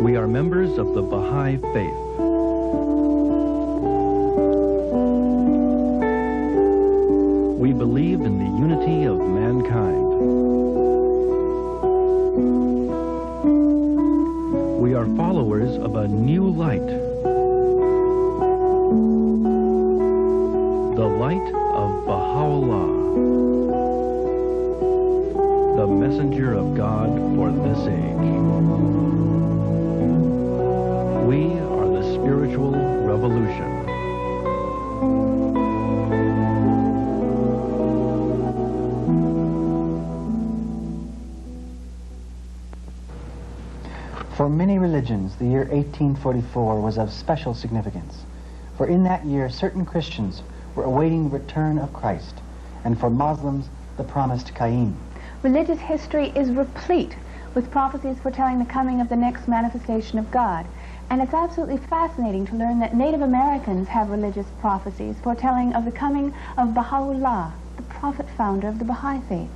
We are members of the Baha'i faith. We believe in the unity of mankind. We are followers of a new light, the light of Baha'u'llah, the messenger of God for this age. We are the spiritual revolution. For many religions, the year 1844 was of special significance, for in that year certain Christians were awaiting the return of Christ, and for Muslims, the promised Qaim. Religious history is replete with prophecies foretelling the coming of the next manifestation of God, and it's absolutely fascinating to learn that Native Americans have religious prophecies foretelling of the coming of Baha'u'llah, the prophet founder of the Baha'i faith.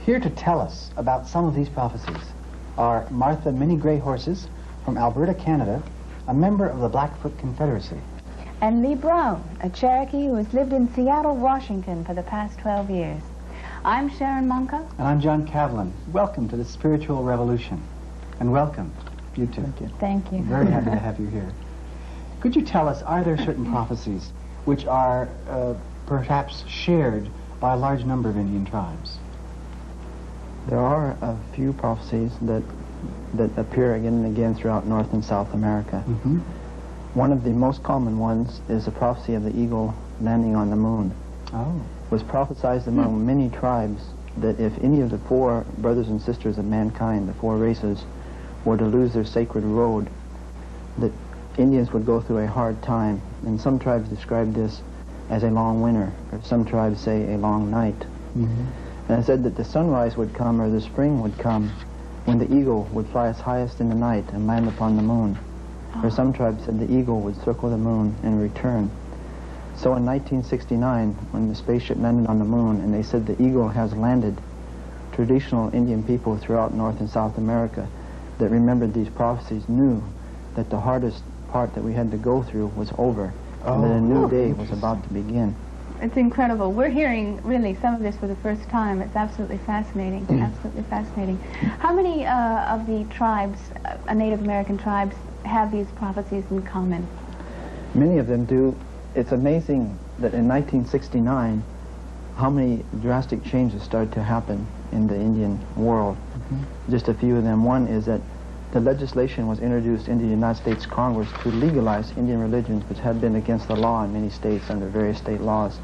Here to tell us about some of these prophecies are Martha Minnie Gray Horses from Alberta, Canada, a member of the Blackfoot Confederacy. And Lee Brown, a Cherokee who has lived in Seattle, Washington for the past 12 years. I'm Sharon Monka. And I'm John Cavlin. Welcome to the Spiritual Revolution. And welcome, you two. Thank you. Thank you. Very happy to have you here. Could you tell us, are there certain prophecies which are perhaps shared by a large number of Indian tribes? There are a few prophecies that appear again and again throughout North and South America. Mm-hmm. One of the most common ones is the prophecy of the eagle landing on the moon. Oh. It was prophesied among many tribes that if any of the four brothers and sisters of mankind, the four races, were to lose their sacred road, that Indians would go through a hard time. And some tribes describe this as a long winter, or some tribes say a long night. Mm-hmm. And it said that the sunrise would come, or the spring would come, when the eagle would fly its highest in the night and land upon the moon. Or some tribes said the eagle would circle the moon and return. So in 1969, when the spaceship landed on the moon and they said the eagle has landed, traditional Indian people throughout North and South America that remembered these prophecies knew that the hardest part that we had to go through was over, and that a new day was about to begin. It's incredible. We're hearing really some of this for the first time. It's absolutely fascinating. Absolutely fascinating. How many of the tribes, Native American tribes, have these prophecies in common? Many of them do. It's amazing that in 1969, how many drastic changes started to happen in the Indian world. Mm-hmm. Just a few of them. One is that the legislation was introduced in the United States Congress to legalize Indian religions, which had been against the law in many states under various state laws.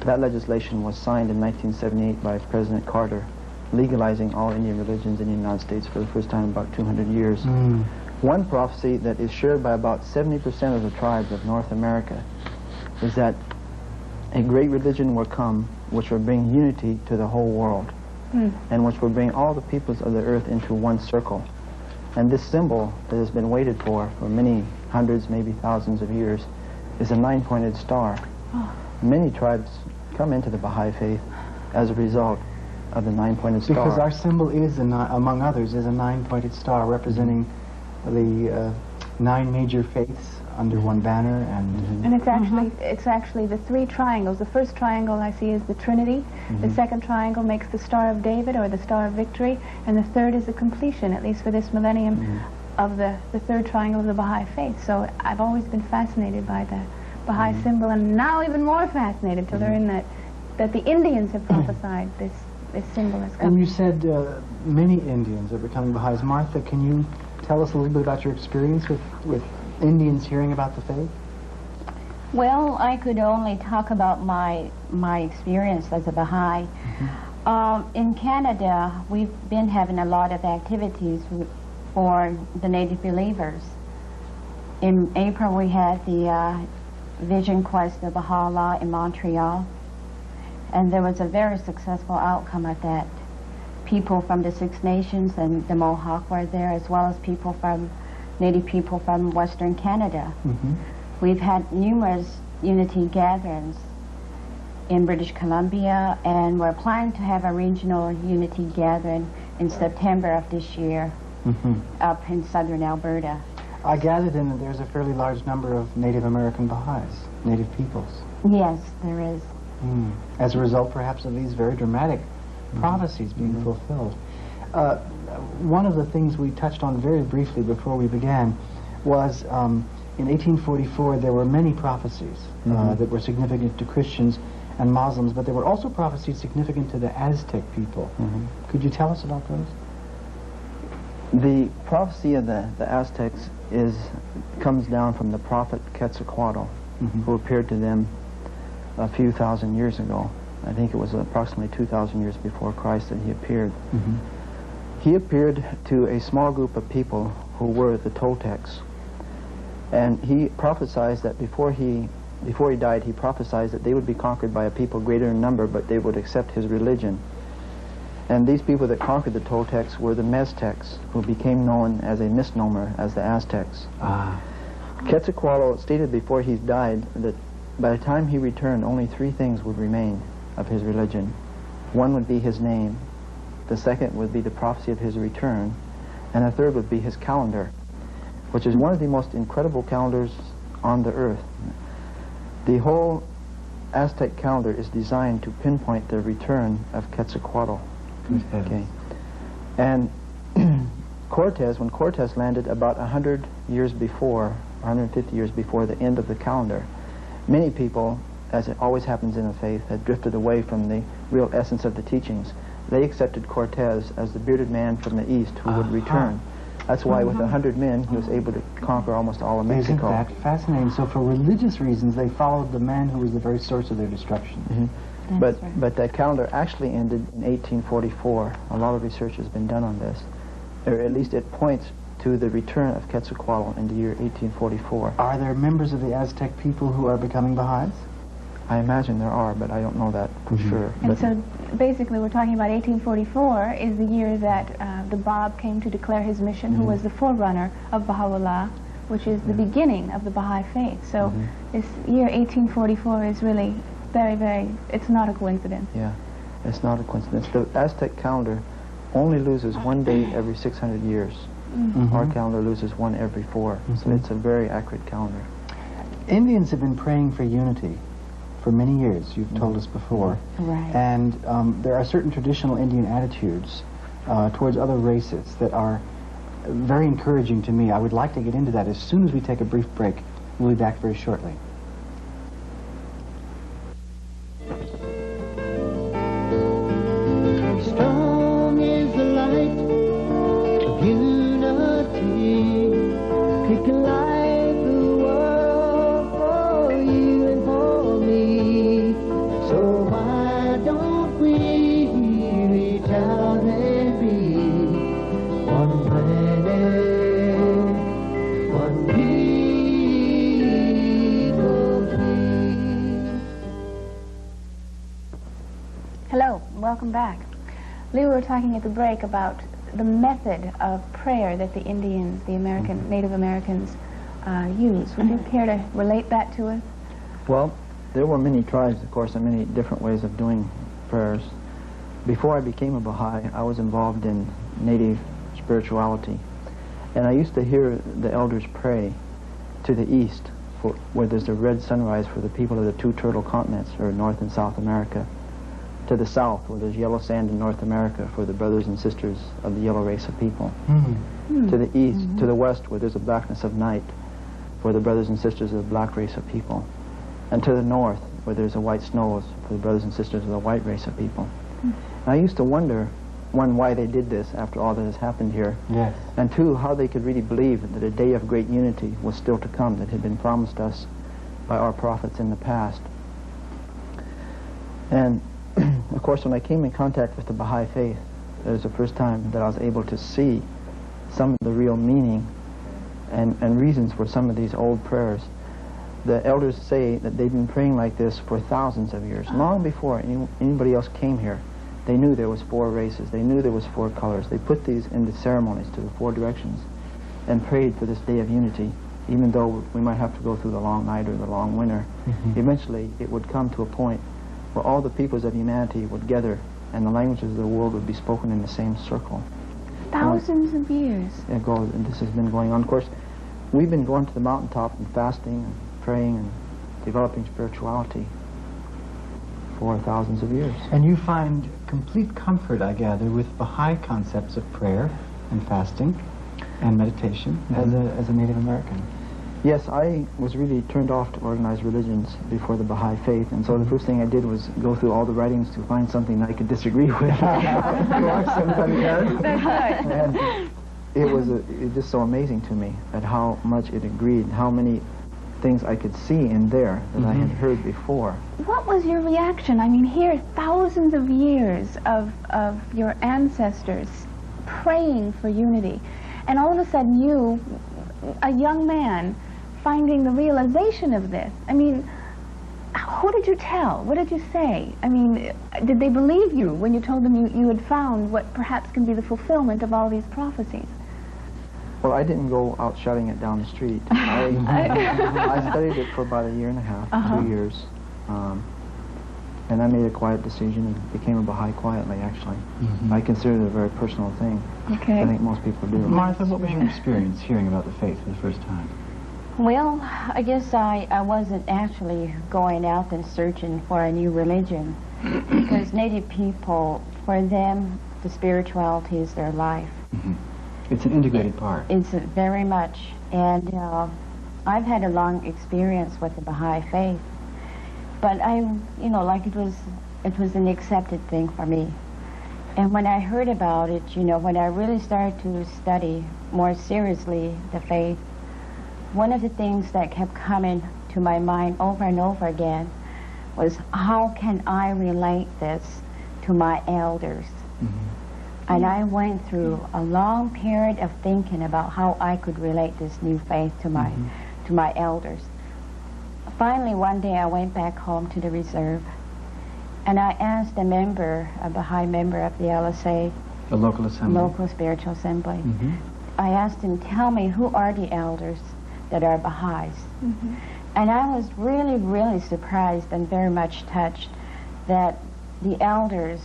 That legislation was signed in 1978 by President Carter, legalizing all Indian religions in the United States for the first time in about 200 years. Mm. One prophecy that is shared by about 70% of the tribes of North America is that a great religion will come which will bring unity to the whole world, and which will bring all the peoples of the earth into one circle. And this symbol that has been waited for many hundreds, maybe thousands of years, is a nine-pointed star. Oh. Many tribes come into the Baha'i faith as a result of the nine-pointed star. Because our symbol is, among others, is a nine-pointed star representing the 9 major faiths under one banner, and it's actually the 3 triangles. The first triangle I see is the Trinity. The second triangle makes the Star of David, or the Star of Victory, and the third is the completion, at least for this millennium, of the third triangle of the Baha'i faith. So I've always been fascinated by the Baha'i symbol, and now even more fascinated to learn that the Indians have prophesied this symbol is coming. And you said many Indians are becoming Baha'is. Martha, can you tell us a little bit about your experience with Indians hearing about the faith? Well, I could only talk about my experience as a Baha'i. In Canada, we've been having a lot of activities for the Native believers. In April, we had the Vision Quest of Baha'u'llah in Montreal, and there was a very successful outcome of that. People from the Six Nations and the Mohawk were there, as well as people from Native people from Western Canada. We've had numerous unity gatherings in British Columbia, and we're planning to have a regional unity gathering in September of this year up in southern Alberta. I gathered then that there's a fairly large number of Native American Baha'is, native peoples. Yes, there is. As a result, perhaps, of these very dramatic prophecies being fulfilled. One of the things we touched on very briefly before we began was in 1844 there were many prophecies that were significant to Christians and Muslims, but there were also prophecies significant to the Aztec people. Could you tell us about those? The prophecy of the Aztecs comes down from the prophet Quetzalcoatl, who appeared to them a few thousand years ago. I think it was approximately 2,000 years before Christ that he appeared. He appeared to a small group of people who were the Toltecs, and he prophesied that before he died, he prophesied that they would be conquered by a people greater in number, but they would accept his religion. And these people that conquered the Toltecs were the Meztecs, who became known as a misnomer as the Aztecs. Quetzalcoatl stated before he died that by the time he returned, only three things would remain of his religion. One would be his name, the second would be the prophecy of his return, and the third would be his calendar, which is one of the most incredible calendars on the earth. The whole Aztec calendar is designed to pinpoint the return of Quetzalcoatl. Okay. And Cortez, when Cortez landed about 100 years before, 150 years before the end of the calendar, many people, as it always happens in the faith, had drifted away from the real essence of the teachings. They accepted Cortez as the bearded man from the east who would return. That's why with 100 men he was able to conquer almost all of Mexico. Isn't that fascinating? So for religious reasons they followed the man who was the very source of their destruction. But that calendar actually ended in 1844. A lot of research has been done on this. Or at least it points to the return of Quetzalcoatl in the year 1844. Are there members of the Aztec people who are becoming Baha'is? I imagine there are, but I don't know that for sure. And so basically we're talking about 1844 is the year that the Bab came to declare his mission, who was the forerunner of Baha'u'llah, which is the beginning of the Baha'i faith. So this year 1844 is really very, very, it's not a coincidence. Yeah, it's not a coincidence. The Aztec calendar only loses one day every 600 years. Our calendar loses one every 4. So it's a very accurate calendar. Indians have been praying for unity for many years, you've told us before. Right. And there are certain traditional Indian attitudes towards other races that are very encouraging to me. I would like to get into that as soon as we take a brief break. We'll be back very shortly. Strong is the light of unity. It can light the world for you and for me. So why don't we reach out and be one planet, one people. Hello, welcome back. Lee, we were talking at the break about the method of prayer that the Indians, the Native Americans, use. Would you care to relate that to us? Well, there were many tribes, of course, and many different ways of doing prayers. Before I became a Baha'i, I was involved in native spirituality. And I used to hear the elders pray to the east, where there's a red sunrise for the people of the two turtle continents, or North and South America. To the south, where there's yellow sand in North America for the brothers and sisters of the yellow race of people. To the east, to the west, where there's a blackness of night for the brothers and sisters of the black race of people. And to the north, where there's a white snows for the brothers and sisters of the white race of people. And I used to wonder, one, why they did this after all that has happened here. Yes. And two, how they could really believe that a day of great unity was still to come that had been promised us by our prophets in the past. And of course, when I came in contact with the Baha'i faith, it was the first time that I was able to see some of the real meaning and reasons for some of these old prayers. The elders say that they've been praying like this for thousands of years, long before anybody else came here. They knew there was 4 races. They knew there was 4 colors. They put these into ceremonies to the 4 directions and prayed for this day of unity, even though we might have to go through the long night or the long winter. Eventually, it would come to a point where all the peoples of humanity would gather and the languages of the world would be spoken in the same circle. Thousands of years. And this has been going on. Of course, we've been going to the mountaintop and fasting and praying and developing spirituality for thousands of years. And you find complete comfort, I gather, with Baha'i concepts of prayer and fasting and meditation as a Native American. Yes, I was really turned off to organized religions before the Baha'i faith, and so the first thing I did was go through all the writings to find something that I could disagree with. Somebody does. That's right. And it was just so amazing to me at how much it agreed, how many things I could see in there that I had heard before. What was your reaction? I mean, here, thousands of years of your ancestors praying for unity, and all of a sudden you, a young man, finding the realization of this. I mean, who did you tell? What did you say? I mean, did they believe you when you told them you had found what perhaps can be the fulfillment of all these prophecies? Well, I didn't go out shouting it down the street. I studied it for about 1.5 years, 2 years. And I made a quiet decision and became a Baha'i quietly, actually. I consider it a very personal thing. Okay. I think most people do. Martha, what was your experience hearing about the faith for the first time? Well, I guess I wasn't actually going out and searching for a new religion because Native people, for them, the spirituality is their life. It's an integrated part. It's very much. And I've had a long experience with the Baha'i faith. But like it was an accepted thing for me. And when I heard about it, when I really started to study more seriously the faith, one of the things that kept coming to my mind over and over again was, how can I relate this to my elders? And I went through a long period of thinking about how I could relate this new faith to my elders. Finally, one day I went back home to the reserve, and I asked a Baha'i member of the LSA, The local assembly. local spiritual assembly, I asked him, tell me, who are the elders that are Baha'is? And I was really, really surprised and very much touched that the elders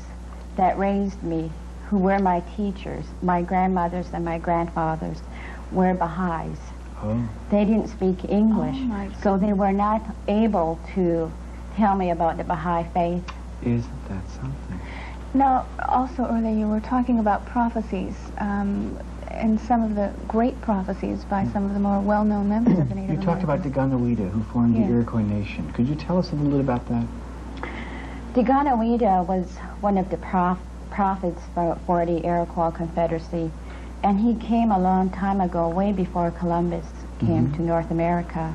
that raised me, who were my teachers, my grandmothers and my grandfathers, were Baha'is. They didn't speak English, so they were not able to tell me about the Baha'i faith. Isn't that something? Now, also earlier you were talking about prophecies, and some of the great prophecies by some of the more well-known members of the Native You talked about Diganawida, who formed the Iroquois nation. Could you tell us a little bit about that? Diganawida was one of the prophets for the Iroquois Confederacy, and he came a long time ago, way before Columbus came to North America,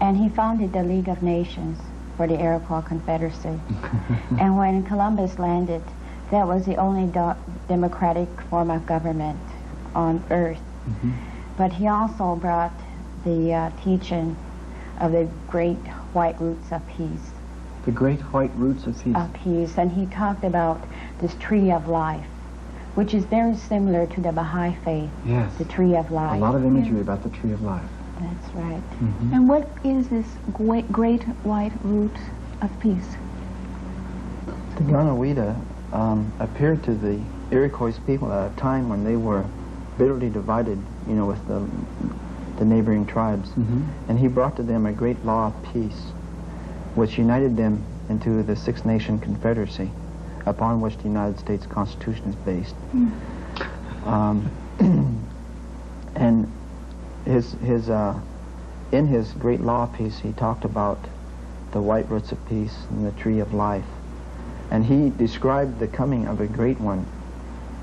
and he founded the League of Nations for the Iroquois Confederacy. And when Columbus landed, that was the only democratic form of government on earth. But he also brought the teaching of the great white roots of peace. The great white roots of peace. Of peace, and he talked about this tree of life, which is very similar to the Baha'i faith. Yes. The tree of life. A lot of imagery about the tree of life. That's right. And what is this great white root of peace? The Ganawida appeared to the Iroquois people at a time when they were bitterly divided, with the neighboring tribes. And he brought to them a great law of peace, which united them into the Six Nation Confederacy, upon which the United States Constitution is based. And in his great law of peace, he talked about the white roots of peace and the tree of life. And he described the coming of a great one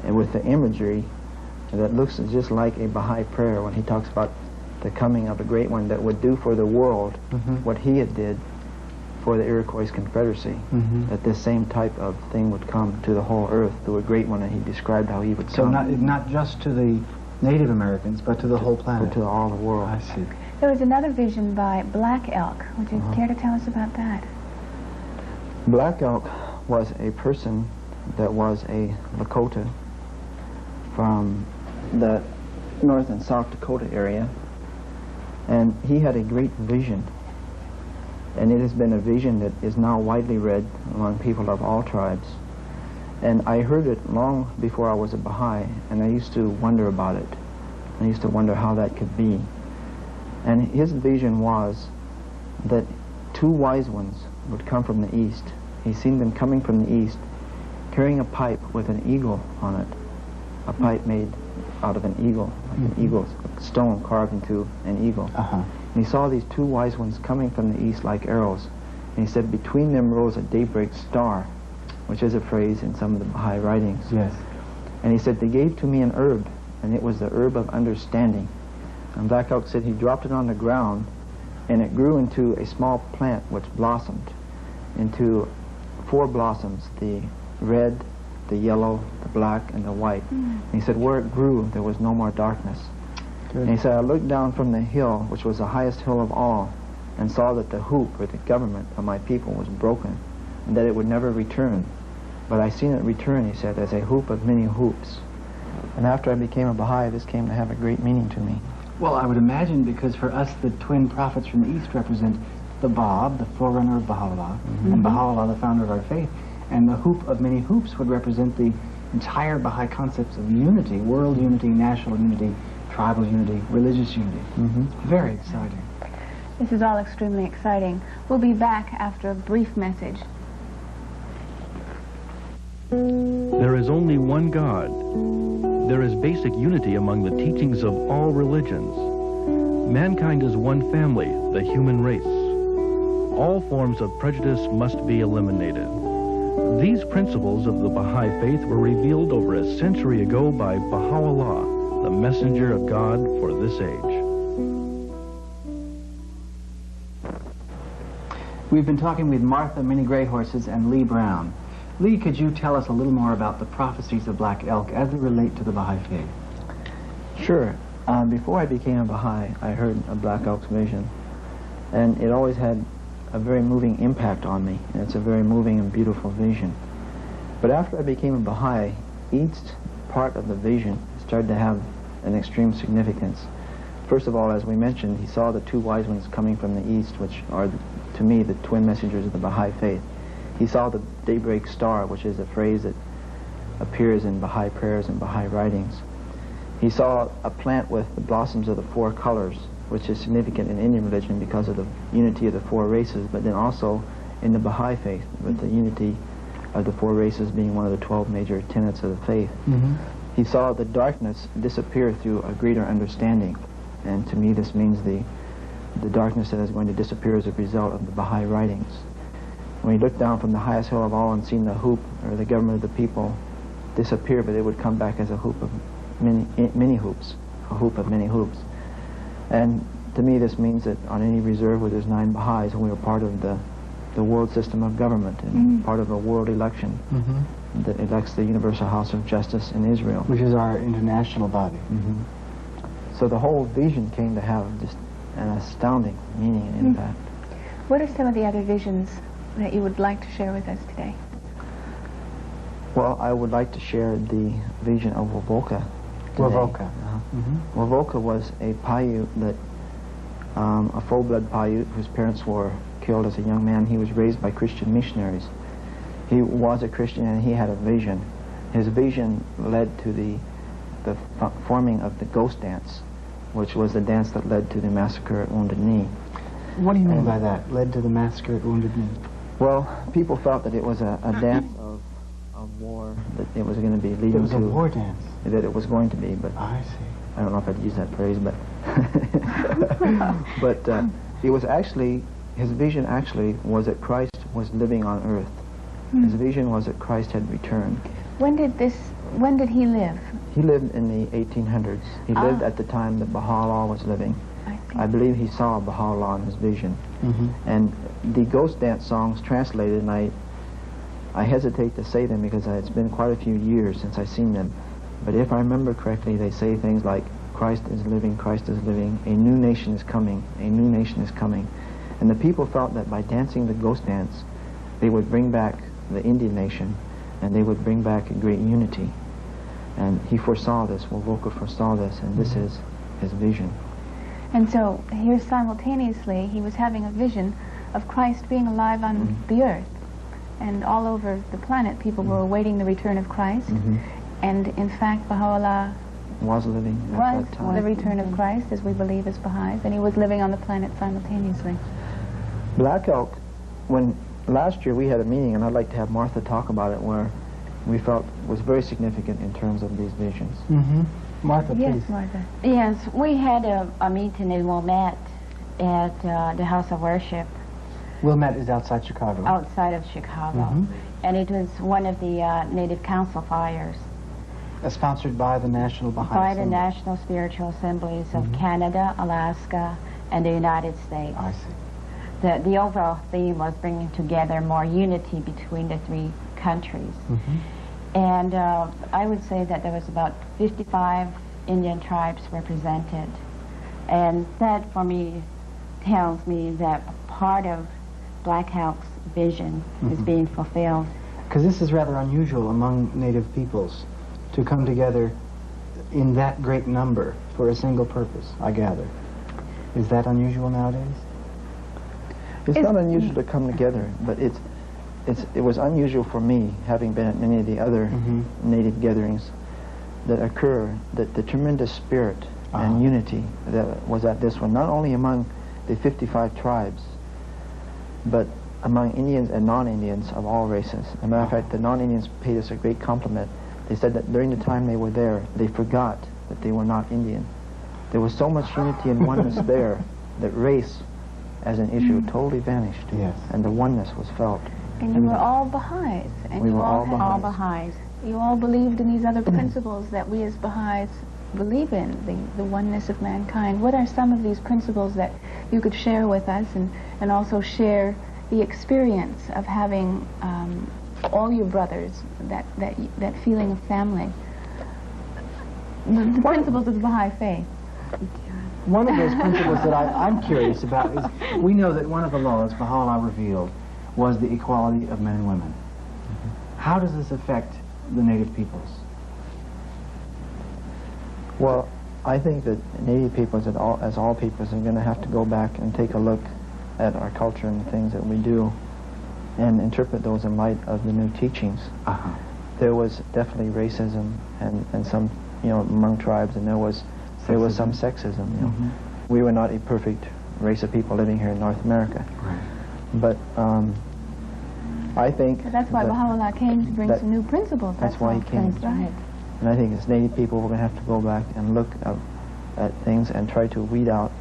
with the imagery that looks just like a Baha'i prayer when he talks about the coming of a great one that would do for the world what he had did for the Iroquois Confederacy, that this same type of thing would come to the whole earth through a great one, and he described how he would So come. not just to the Native Americans, but to the whole planet. But to all the world. I see. There was another vision by Black Elk. Would you care to tell us about that? Black Elk was a person that was a Lakota from the North and South Dakota area, and he had a great vision And it has been a vision that is now widely read among people of all tribes. And I heard it long before I was a Baha'i, and I used to wonder about it. I used to wonder how that could be. And his vision was that two wise ones would come from the east. He's seen them coming from the east, carrying a pipe with an eagle on it, a pipe made out of an eagle, like an eagle, a stone carved into an eagle. And he saw these two wise ones coming from the east like arrows. And he said between them rose a daybreak star, which is a phrase in some of the Baha'i writings. Yes. And he said, they gave to me an herb, and it was the herb of understanding. And Black Elk said he dropped it on the ground, and it grew into a small plant which blossomed into 4 blossoms, the red, the yellow, the black, and the white. And he said where it grew, there was no more darkness. Good. And he said, I looked down from the hill, which was the highest hill of all, and saw that the hoop, or the government of my people, was broken, and that it would never return. But I seen it return, he said, as a hoop of many hoops. And after I became a Baha'i, this came to have a great meaning to me. Well, I would imagine, because for us the twin prophets from the east represent the Bab, the forerunner of Baha'u'llah, and Baha'u'llah, the founder of our faith. And the hoop of many hoops would represent the entire Baha'i concepts of unity, world unity, national unity, tribal unity, religious unity. Very exciting. This is all extremely exciting. We'll be back after a brief message. There is only one God. There is basic unity among the teachings of all religions. Mankind is one family, the human race. All forms of prejudice must be eliminated. These principles of the Baha'i faith were revealed over a century ago by Baha'u'llah, the messenger of God for this age. We've been talking with Martha Minnie Greyhorses and Lee Brown. Lee, could you tell us a little more about the prophecies of Black Elk as they relate to the Baha'i faith? Sure. Before I became a Baha'i, I heard a Black Elk's vision, and it always had a very moving impact on me, and it's a very moving and beautiful vision. But after I became a Baha'i, each part of the vision started to have an extreme significance. First of all, as we mentioned, he saw the two wise ones coming from the east, which are, to me, the twin messengers of the Baha'i faith. He saw the daybreak star, which is a phrase that appears in Baha'i prayers and Baha'i writings. He saw a plant with the blossoms of the 4 colors, which is significant in Indian religion because of the unity of the 4 races, but then also in the Baha'i faith, with the unity of the 4 races being one of the 12 major tenets of the faith. He saw the darkness disappear through a greater understanding, and to me this means the darkness that is going to disappear as a result of the Baha'i writings. When he looked down from the highest hill of all and seen the hoop, or the government of the people, disappear, but it would come back as a hoop of many hoops, a hoop of many hoops. And to me this means that on any reserve where there's 9 Baha'is, we are part of the world system of government, and part of a world election that elects the Universal House of Justice in Israel. Which is our international body. So the whole vision came to have just an astounding meaning and impact. What are some of the other visions that you would like to share with us today? Well, I would like to share the vision of Wovoka today. Wovoka. Wovoka was a Paiute that, a full-blood Paiute whose parents were killed as a young man. He was raised by Christian missionaries. He was a Christian and he had a vision. His vision led to the forming of the ghost dance, which was the dance that led to the massacre at Wounded Knee. What do you mean by that? Led to the massacre at Wounded Knee? Well, people felt that it was a dance of war, that it was going to be leading to... It was a war dance? That it was going to be, but... I see. I don't know if I'd use that phrase, but... but it was actually... His vision actually was that Christ was living on earth. His vision was that Christ had returned. When did he live? He lived in the 1800s. He lived at the time that Baha'u'llah was living. I believe he saw Baha'u'llah in his vision. And the ghost dance songs translated, and I hesitate to say them because it's been quite a few years since I've seen them. But if I remember correctly, they say things like, Christ is living, a new nation is coming, a new nation is coming. And the people felt that by dancing the ghost dance, they would bring back the Indian nation, and they would bring back a great unity. And he foresaw this, Wovoka foresaw this, and this is his vision. And so here simultaneously he was having a vision of Christ being alive on the earth. And all over the planet, people were awaiting the return of Christ. And in fact, Baha'u'llah was living was at that time. the return of Christ, as we believe as Baha'is, and he was living on the planet simultaneously. Black Elk, when last year we had a meeting, and I'd like to have Martha talk about it, where we felt was very significant in terms of these visions. Martha, Yes, please. Martha. Yes, we had a meeting in Wilmette at the House of Worship Wilmette is outside Chicago. outside of Chicago. And it was one of the Native Council fires Sponsored by the National Baha'i by the Assembly. National Spiritual Assemblies of Canada, Alaska, and the United States. I see. The overall theme was bringing together more unity between the three countries. And I would say that there was about 55 Indian tribes represented. And that, for me, tells me that part of Black Elk's vision is being fulfilled. Because this is rather unusual among Native peoples to come together in that great number for a single purpose, I gather. Is that unusual nowadays? It's not unusual to come together, but it was unusual for me, having been at many of the other Native gatherings that occur, that the tremendous spirit and unity that was at this one, not only among the 55 tribes, but among Indians and non-Indians of all races. As a matter of fact, the non-Indians paid us a great compliment. They said that during the time they were there, they forgot that they were not Indian. There was so much unity and oneness there that race as an issue totally vanished. Yes. And the oneness was felt. And you were all Baha'is. And We you were all had- All Baha'is. You all believed in these other principles that we as Baha'is believe in, the oneness of mankind. What are some of these principles that you could share with us, and also share the experience of having all your brothers, that feeling of family? The principles of the Baha'i faith. One of those principles that I'm curious about is, we know that one of the laws Baha'u'llah revealed was the equality of men and women. How does this affect the Native peoples? Well, I think that Native peoples, as all peoples, are going to have to go back and take a look at our culture and the things that we do and interpret those in light of the new teachings. There was definitely racism and some, among tribes, and there was some sexism. We were not a perfect race of people living here in North America. But I think That's why Baha'u'llah came to bring some new principles. That's why he came. That's right. And I think as Native people, we're going to have to go back and look at things and try to weed out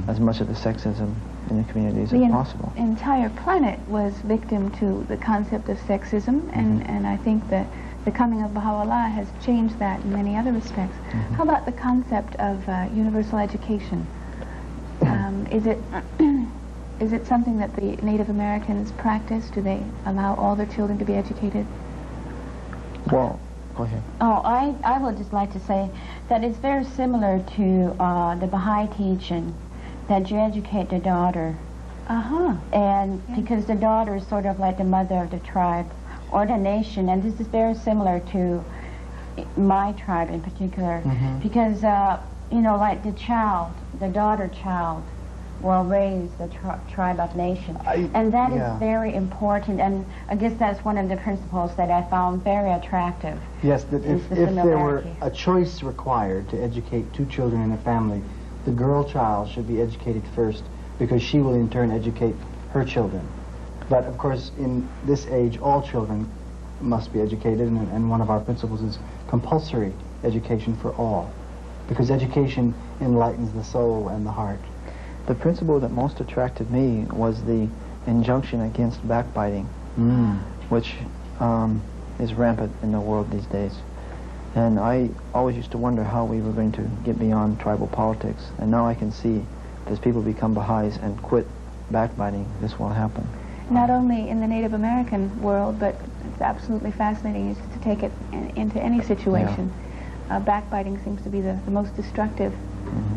as much of the sexism in the communities as possible. The entire planet was victim to the concept of sexism, and I think that the coming of Baha'u'llah has changed that in many other respects. How about the concept of universal education? Is it something that the Native Americans practice? Do they allow all their children to be educated? Well, go ahead. Oh, I would just like to say that it's very similar to the Baha'i teaching that you educate the daughter. And because the daughter is sort of like the mother of the tribe or the nation, and this is very similar to my tribe in particular, because, like the daughter child will raise the tribe of nation. And that is very important, and I guess that's one of the principles that I found very attractive. Yes, that if there were a choice required to educate two children in a family, the girl child should be educated first, because she will in turn educate her children. But of course, in this age, all children must be educated, and one of our principles is compulsory education for all, because education enlightens the soul and the heart. The principle that most attracted me was the injunction against backbiting, which is rampant in the world these days. And I always used to wonder how we were going to get beyond tribal politics. And now I can see that as people become Baha'is and quit backbiting, this will happen. Not only in the Native American world, but it's absolutely fascinating to take it into any situation. Backbiting seems to be the most destructive.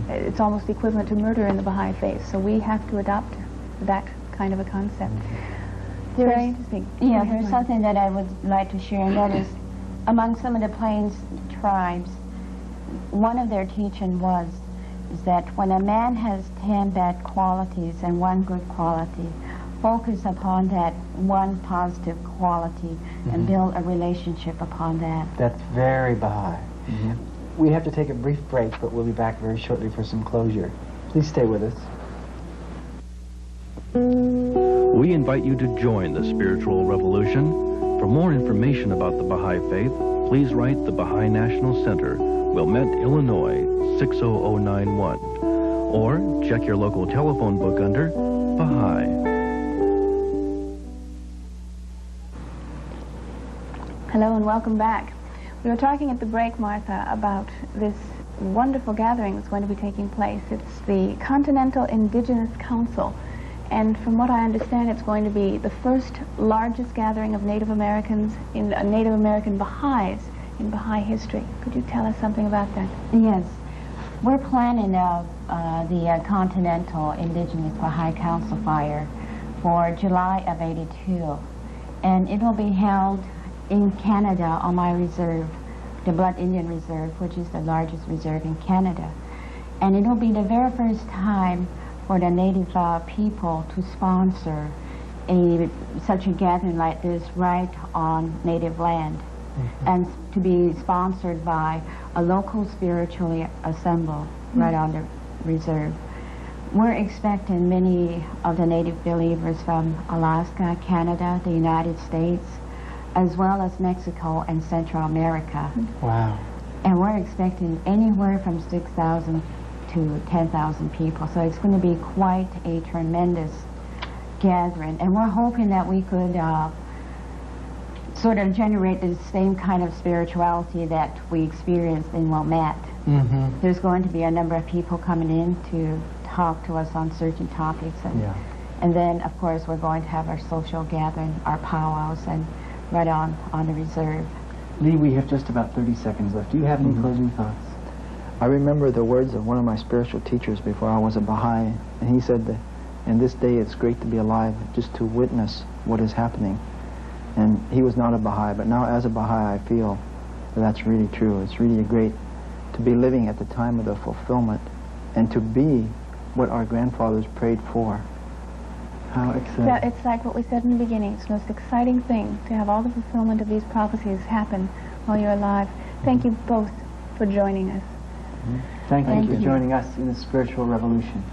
It's almost equivalent to murder in the Baha'i faith, so we have to adopt that kind of a concept. Very interesting. Yeah, there's something that I would like to share, and that is among some of the Plains tribes, one of their teaching is that when a man has 10 bad qualities and 1 good quality, focus upon that one positive quality and build a relationship upon that. That's very Baha'i. We have to take a brief break, but we'll be back very shortly for some closure. Please stay with us. We invite you to join the spiritual revolution. For more information about the Baha'i Faith, please write the Baha'i National Center, Wilmette, Illinois, 60091. Or check your local telephone book under Baha'i. Hello and welcome back. We were talking at the break, Martha, about this wonderful gathering that's going to be taking place. It's the Continental Indigenous Council. And from what I understand, it's going to be the first largest gathering of Native Americans, Native American Baha'is in Baha'i history. Could you tell us something about that? Yes. We're planning the Continental Indigenous Baha'i Council Fire for July of '82. And it will be held in Canada on my reserve, the Blood Indian Reserve, which is the largest reserve in Canada. And it will be the very first time for the Native people to sponsor such a gathering like this right on Native land, and to be sponsored by a local spiritually assembled right on the reserve. We're expecting many of the Native believers from Alaska, Canada, the United States, as well as Mexico and Central America. Wow. And we're expecting anywhere from 6,000 to 10,000 people. So it's going to be quite a tremendous gathering. And we're hoping that we could sort of generate the same kind of spirituality that we experienced in Wilmette. There's going to be a number of people coming in to talk to us on certain topics. And then, of course, we're going to have our social gathering, our powwows, and right on the reserve. Lee, we have just about 30 seconds left. Do you have any closing thoughts? I remember the words of one of my spiritual teachers before I was a Baha'i, and he said that in this day it's great to be alive, just to witness what is happening. And he was not a Baha'i, but now as a Baha'i I feel that that's really true. It's really great to be living at the time of the fulfillment and to be what our grandfathers prayed for. How exciting. Yeah, it's like what we said in the beginning. It's the most exciting thing to have all the fulfillment of these prophecies happen while you're alive. Thank you both for joining us. Thank you for joining us in the spiritual revolution.